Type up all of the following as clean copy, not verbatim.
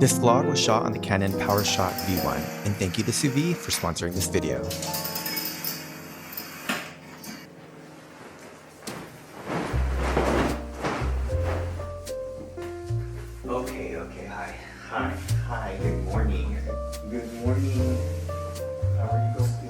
This vlog was shot on the Canon PowerShot V1, and thank you to Suvi for sponsoring this video. Okay, hi, good morning. Good morning. How are you guys doing?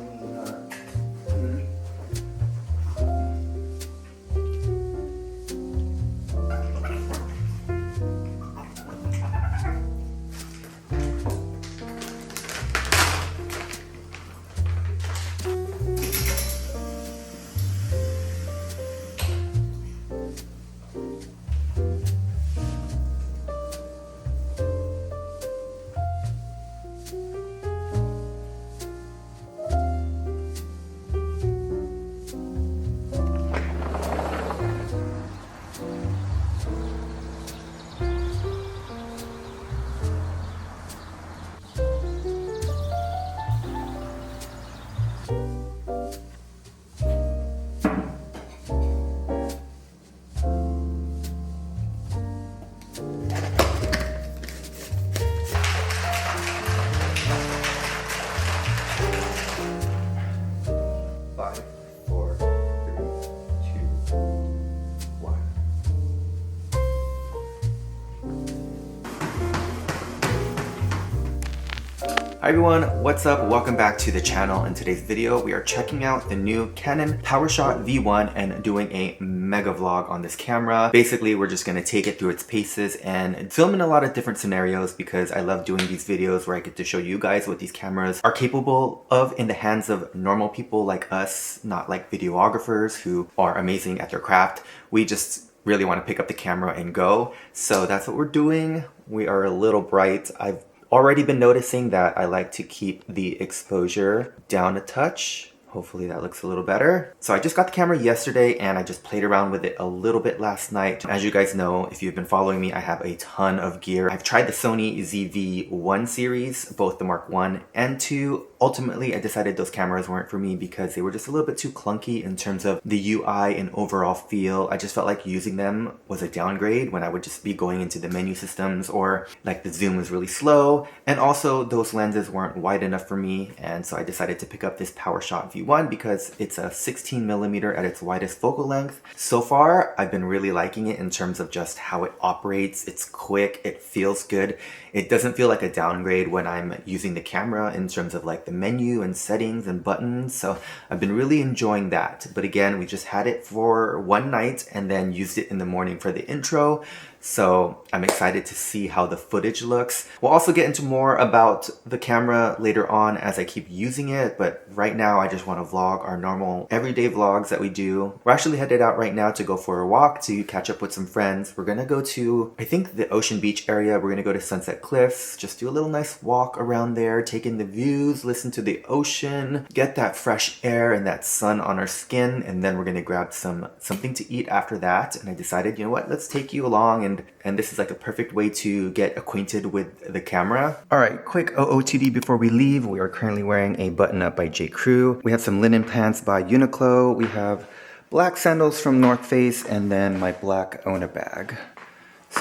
Hi everyone, what's up? Welcome back to the channel. In today's video, we are checking out the new Canon PowerShot V1 and doing a mega vlog on this camera. Basically, we're just going to take it through its paces and film in a lot of different scenarios because I love doing these videos where I get to show you guys what these cameras are capable of in the hands of normal people like us, not like videographers who are amazing at their craft. We just really want to pick up the camera and go. So that's what we're doing. We are a little bright. I've already been noticing that I like to keep the exposure down a touch. Hopefully that looks a little better. So I just got the camera yesterday and I just played around with it a little bit last night. As you guys know, if you've been following me, I have a ton of gear. I've tried the Sony ZV-1 series, both the Mark 1 and 2. Ultimately, I decided those cameras weren't for me because they were just a little bit too clunky in terms of the UI and overall feel. I just felt like using them was a downgrade when I would just be going into the menu systems, or like the zoom was really slow. And also those lenses weren't wide enough for me. And so I decided to pick up this PowerShot V1 because it's a 16mm at its widest focal length. So far, I've been really liking it in terms of just how it operates. It's quick, it feels good. It doesn't feel like a downgrade when I'm using the camera in terms of like the menu and settings and buttons. So I've been really enjoying that. But again, we just had it for one night and then used it in the morning for the intro. So I'm excited to see how the footage looks. We'll also get into more about the camera later on as I keep using it, but right now I just want to vlog our normal everyday vlogs that we do. We're actually headed out right now to go for a walk to catch up with some friends. We're gonna go to, I think, the Ocean Beach area. We're gonna go to Sunset Cliffs, just do a little nice walk around there, take in the views, listen to the ocean, get that fresh air and that sun on our skin, and then we're gonna grab something to eat after that. And I decided, you know what, let's take you along, and this is like a perfect way to get acquainted with the camera. All right, quick OOTD before we leave. We are currently wearing a button-up by J. Crew. We have some linen pants by Uniqlo. We have black sandals from North Face, and then my black Ona bag.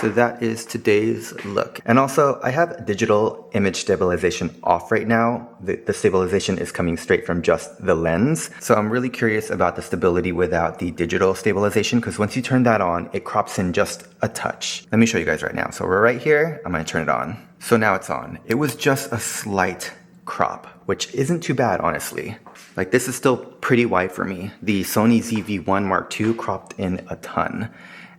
So that is today's look. And also, I have digital image stabilization off right now. The stabilization is coming straight from just the lens. So I'm really curious about the stability without the digital stabilization, because once you turn that on, it crops in just a touch. Let me show you guys right now. So we're right here. I'm gonna turn it on. So now it's on. It was just a slight crop, which isn't too bad, honestly. Like, this is still pretty wide for me. The Sony ZV-1 Mark II cropped in a ton.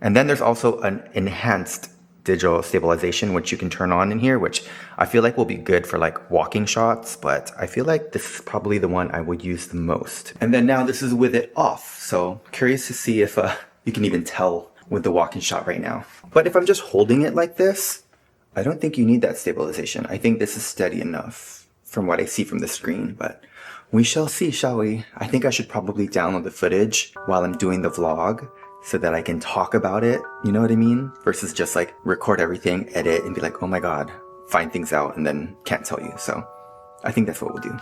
And then there's also an enhanced digital stabilization, which you can turn on in here, which I feel like will be good for like walking shots, but I feel like this is probably the one I would use the most. And then now this is with it off. So curious to see if you can even tell with the walking shot right now. But if I'm just holding it like this, I don't think you need that stabilization. I think this is steady enough from what I see from the screen, but we shall see, shall we? I think I should probably download the footage while I'm doing the vlog, so that I can talk about it, you know what I mean? Versus just like record everything, edit, and be like, oh my god, find things out and then can't tell you. So I think that's what we'll do.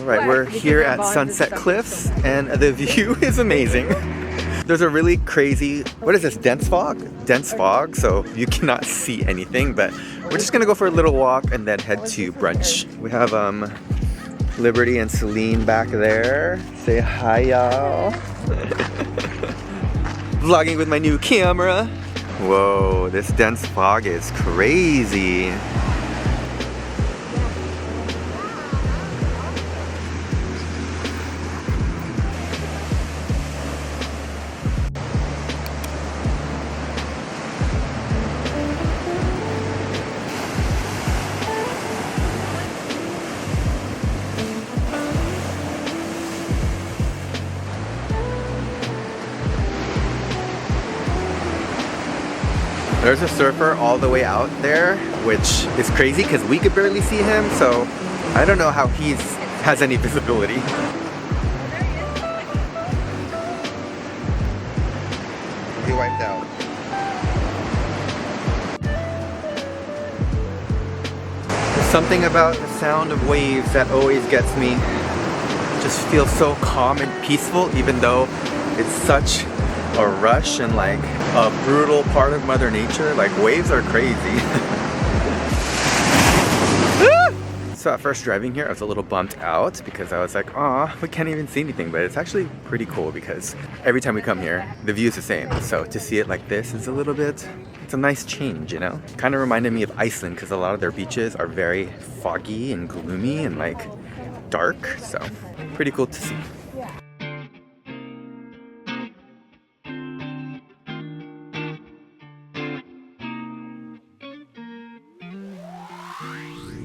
Alright, we're here at Sunset Cliffs and the view is amazing. There's a really crazy, what is this, dense fog? Dense fog, so you cannot see anything, but we're just gonna go for a little walk and then head to brunch. We have Liberty and Celine back there. Say hi, y'all. Vlogging with my new camera. Whoa, this dense fog is crazy. There's a surfer all the way out there, which is crazy because we could barely see him, so I don't know how he has any visibility. He wiped out. There's something about the sound of waves that always gets me. It just feels so calm and peaceful, even though it's such a rush and like a brutal part of Mother Nature. Like, waves are crazy. So at first driving here I was a little bummed out because I was like, aw, we can't even see anything, but it's actually pretty cool because every time we come here the view is the same. So to see it like this is a little bit, it's a nice change, you know? Kind of reminded me of Iceland because a lot of their beaches are very foggy and gloomy and like dark, so pretty cool to see.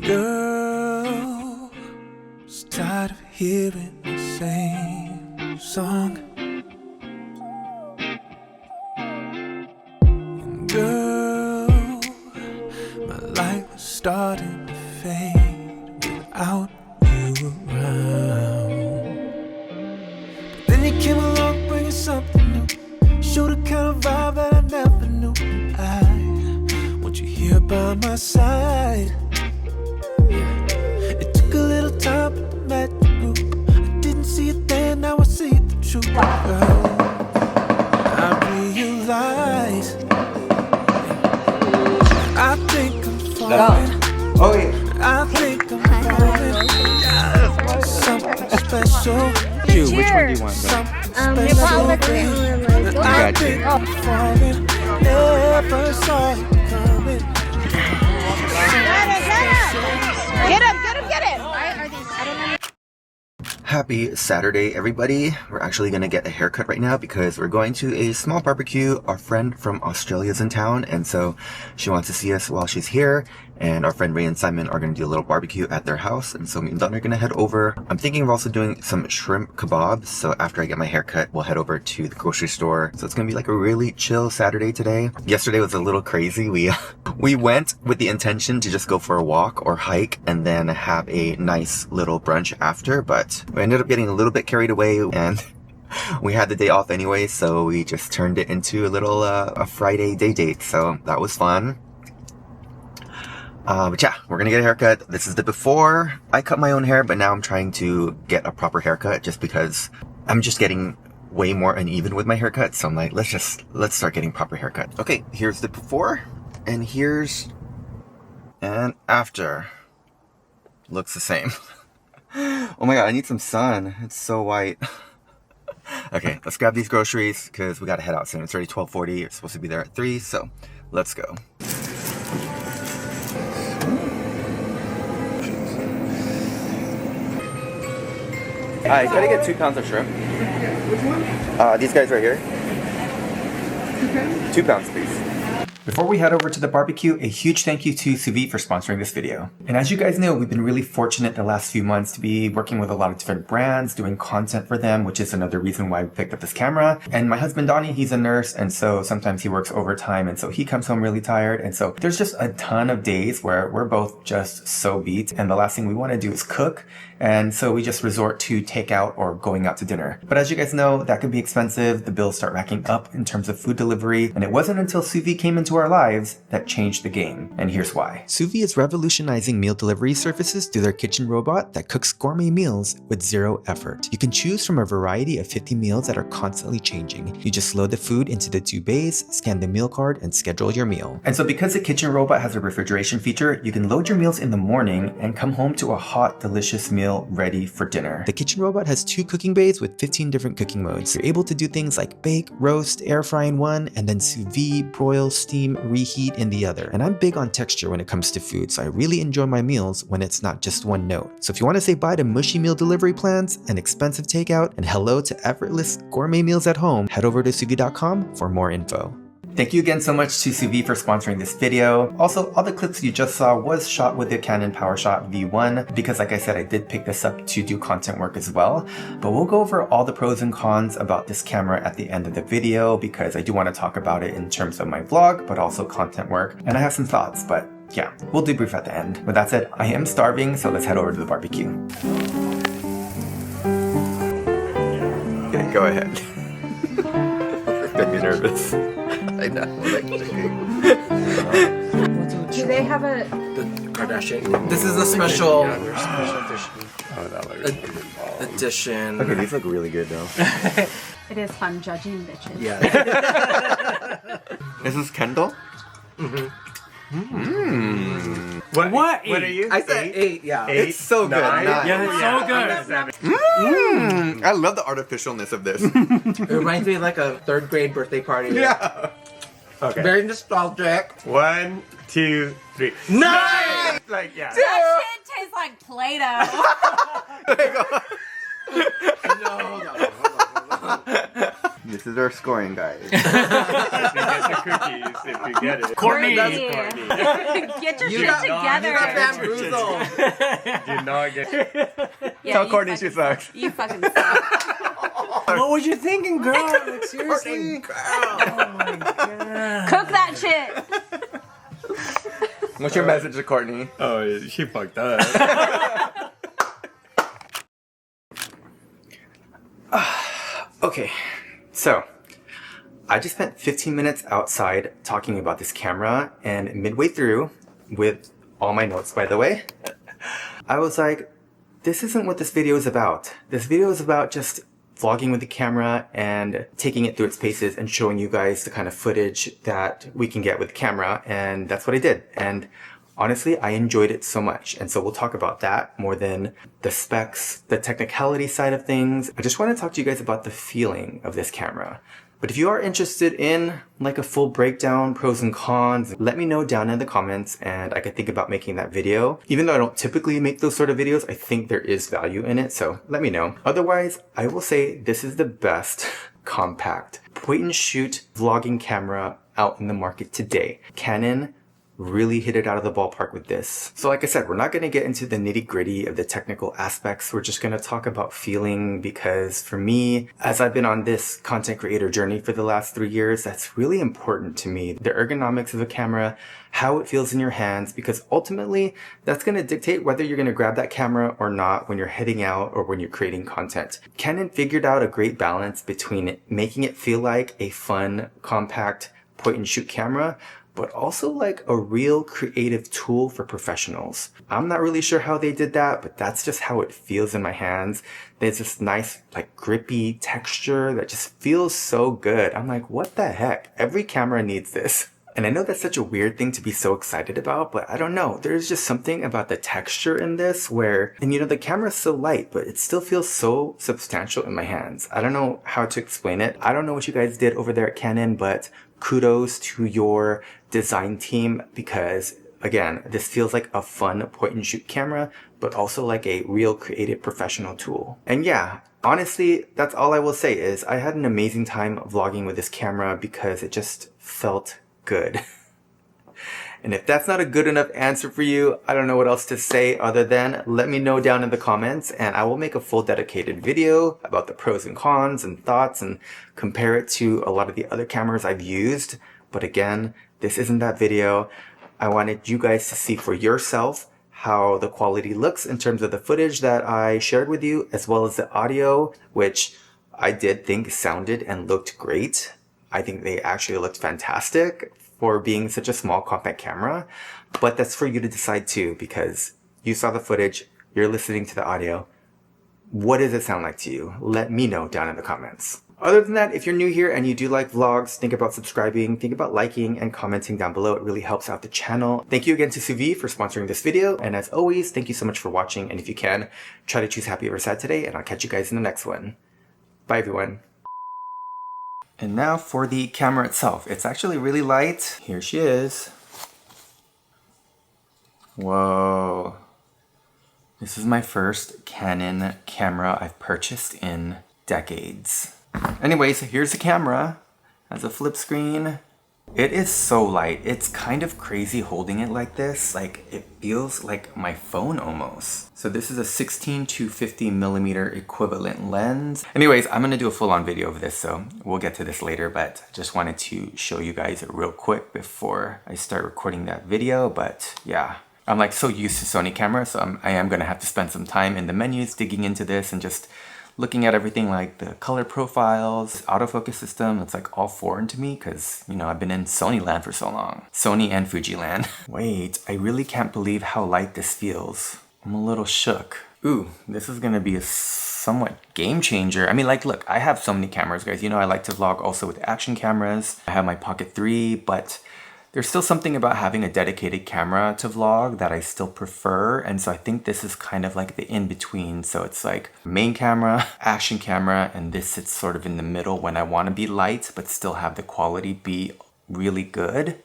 Girl, just tired of hearing the same song. And girl, my life was starting to fade without you around. But then you came along bringing something new. Showed the kind of vibe that I never knew. I want you here by my side. It took a little time, but the magic grew. I didn't see it then, now I see the truth. Girl, I realize I think I'm falling. Oh yeah. I think I'm falling. Something special. Which one do you want, Something I special. I got you. think I'm falling. Never saw it coming. Get him, get him! Why are these? I don't know. Happy Saturday, everybody. We're actually gonna get a haircut right now because we're going to a small barbecue. Our friend from Australia is in town, and so she wants to see us while she's here. And our friend Ray and Simon are gonna do a little barbecue at their house, and so me and Don are gonna head over. I'm thinking of also doing some shrimp kebabs, so after I get my haircut, we'll head over to the grocery store. So it's gonna be like a really chill Saturday today. Yesterday was a little crazy. We went with the intention to just go for a walk or hike and then have a nice little brunch after, but we ended up getting a little bit carried away and we had the day off anyway, so we just turned it into a little a Friday day date, so that was fun. But yeah, we're gonna get a haircut. This is the before. I cut my own hair, but now I'm trying to get a proper haircut just because I'm just getting way more uneven with my haircut. So I'm like, let's start getting proper haircut. Okay, here's the before and here's and after. Looks the same. Oh my god, I need some sun. It's so white. Okay, let's grab these groceries because we gotta head out soon. It's already 12:40. We're supposed to be there at 3, so let's go. Hi, can I get 2 pounds of shrimp? Which one? These guys right here. Okay. 2 pounds, please. Before we head over to the barbecue, a huge thank you to Suvi for sponsoring this video. And as you guys know, we've been really fortunate the last few months to be working with a lot of different brands, doing content for them, which is another reason why we picked up this camera. And my husband Donnie, he's a nurse, and so sometimes he works overtime, and so he comes home really tired. And so there's just a ton of days where we're both just so beat, and the last thing we want to do is cook. And so we just resort to takeout or going out to dinner. But as you guys know, that can be expensive. The bills start racking up in terms of food delivery. And it wasn't until Suvi came into our lives that changed the game, and here's why. Suvi is revolutionizing meal delivery services through their kitchen robot that cooks gourmet meals with zero effort. You can choose from a variety of 50 meals that are constantly changing. You just load the food into the two bays, scan the meal card, and schedule your meal. And so because the kitchen robot has a refrigeration feature, you can load your meals in the morning and come home to a hot, delicious meal ready for dinner. The kitchen robot has 2 cooking bays with 15 different cooking modes. You're able to do things like bake, roast, air fry in one, and then sous vide, broil, steam, reheat in the other. And I'm big on texture when it comes to food, so I really enjoy my meals when it's not just one note. So if you want to say bye to mushy meal delivery plans and expensive takeout, and hello to effortless gourmet meals at home, head over to Suvi.com for more info. Thank you again so much to Suvi for sponsoring this video. Also, all the clips you just saw was shot with the Canon PowerShot V1 because, like I said, I did pick this up to do content work as well. But we'll go over all the pros and cons about this camera at the end of the video because I do want to talk about it in terms of my vlog, but also content work. And I have some thoughts, but yeah, we'll debrief at the end. With that said, I am starving, so let's head over to the barbecue. Okay, go ahead. Got me nervous. I know. Do they have a... The Kardashian. This is a special edition. Okay, these look really good though. It is fun judging bitches. Yeah. This is Kendall? What are you? I said 8, yeah. It's so good. 9? Yeah, it's so good. I love the artificialness of this. It reminds me of like a 3rd grade birthday party. Yeah. Okay. Very nostalgic. 1, 2, 3. 9! Like, yeah. That shit tastes like Play-Doh. No. This is our scoring, guys. If you get the cookies, if you get it. Courtney. Courtney. Get your You shit got- together. You got bamboozled. Do not get Yeah, Tell you Courtney fucking- she sucks. You fucking suck. What was you thinking, girl? Like, seriously? Oh my god. Cook that shit. What's your message to Courtney? Oh, she fucked up. Okay, so I just spent 15 minutes outside talking about this camera, and midway through, with all my notes by the way, I was like, this isn't what this video is about. This video is about just vlogging with the camera and taking it through its paces and showing you guys the kind of footage that we can get with the camera, and that's what I did. And honestly, I enjoyed it so much. And so we'll talk about that more than the specs, the technicality side of things. I just want to talk to you guys about the feeling of this camera. But if you are interested in like a full breakdown, pros and cons, let me know down in the comments and I could think about making that video. Even though I don't typically make those sort of videos, I think there is value in it. So let me know. Otherwise, I will say this is the best compact point and shoot vlogging camera out in the market today. Canon really hit it out of the ballpark with this. So like I said, we're not going to get into the nitty gritty of the technical aspects. We're just going to talk about feeling because for me, as I've been on this content creator journey for the last 3 years, that's really important to me. The ergonomics of the camera, how it feels in your hands, because ultimately that's going to dictate whether you're going to grab that camera or not when you're heading out or when you're creating content. Canon figured out a great balance between making it feel like a fun, compact point and shoot camera, but also like a real creative tool for professionals. I'm not really sure how they did that, but that's just how it feels in my hands. There's this nice like grippy texture that just feels so good. I'm like, what the heck? Every camera needs this. And I know that's such a weird thing to be so excited about, but I don't know. There's just something about the texture in this where, and you know, the camera's so light, but it still feels so substantial in my hands. I don't know how to explain it. I don't know what you guys did over there at Canon, but kudos to your design team because again, this feels like a fun point and shoot camera, but also like a real creative professional tool. And yeah, honestly, that's all I will say is I had an amazing time vlogging with this camera because it just felt good. And if that's not a good enough answer for you, I don't know what else to say other than let me know down in the comments and I will make a full dedicated video about the pros and cons and thoughts and compare it to a lot of the other cameras I've used. But again, this isn't that video. I wanted you guys to see for yourself how the quality looks in terms of the footage that I shared with you, as well as the audio, which I did think sounded and looked great. I think they actually looked fantastic. for being such a small compact camera, but that's for you to decide too, because you saw the footage, you're listening to the audio. What does it sound like to you? Let me know down in the comments. Other than that, if you're new here and you do like vlogs, think about subscribing, think about liking and commenting down below. It really helps out the channel. Thank you again to Suvi for sponsoring this video. And as always, thank you so much for watching. And if you can, try to choose happy or sad today, and I'll catch you guys in the next one. Bye everyone. And now for the camera itself. It's actually really light. Here she is. Whoa. This is my first Canon camera I've purchased in decades. Anyways, here's the camera. Has a flip screen. It is so light. It's kind of crazy holding it like this. Like, it feels like my phone almost. So this is a 16 to 50 millimeter equivalent lens. Anyways, I'm gonna do a full-on video of this, so we'll get to this later, but I just wanted to show you guys it real quick before I start recording that video. But yeah, I'm like so used to Sony cameras, so I am gonna have to spend some time in the menus digging into this and just looking at everything like the color profiles, autofocus system. It's like all foreign to me because, you know, I've been in Sony land for so long. Sony and Fuji land. Wait, I really can't believe how light this feels. I'm a little shook. Ooh, this is gonna be a somewhat game changer. I mean, like, look, I have so many cameras, guys. You know, I like to vlog also with action cameras. I have my Pocket 3, but there's still something about having a dedicated camera to vlog that I still prefer, and so I think this is kind of like the in-between. So it's like main camera, action camera, and this sits sort of in the middle when I want to be light but still have the quality be really good.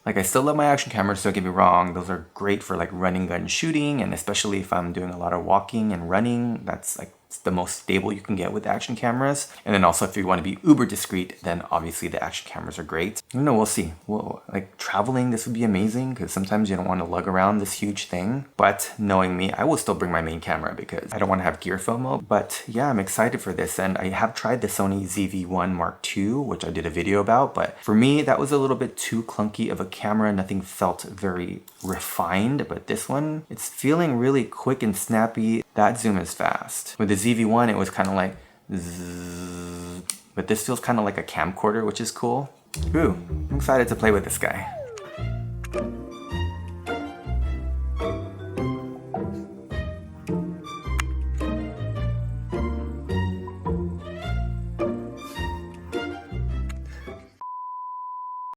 Like, I still love my action cameras, don't get me wrong. Those are great for like running gun shooting, and especially if I'm doing a lot of walking and running, that's like the most stable you can get with action cameras. And then also if you want to be uber discreet, then obviously the action cameras are great. I don't know, we'll see. Well, like traveling, this would be amazing because sometimes you don't want to lug around this huge thing. But knowing me, I will still bring my main camera because I don't want to have gear FOMO. But yeah, I'm excited for this. And I have tried the Sony ZV-1 Mark II, which I did a video about. But for me, that was a little bit too clunky of a camera. Nothing felt very refined. But this one, it's feeling really quick and snappy. That zoom is fast. With the ZV-1, it was kind of like zzz, but this feels kind of like a camcorder, which is cool. Ooh, I'm excited to play with this guy.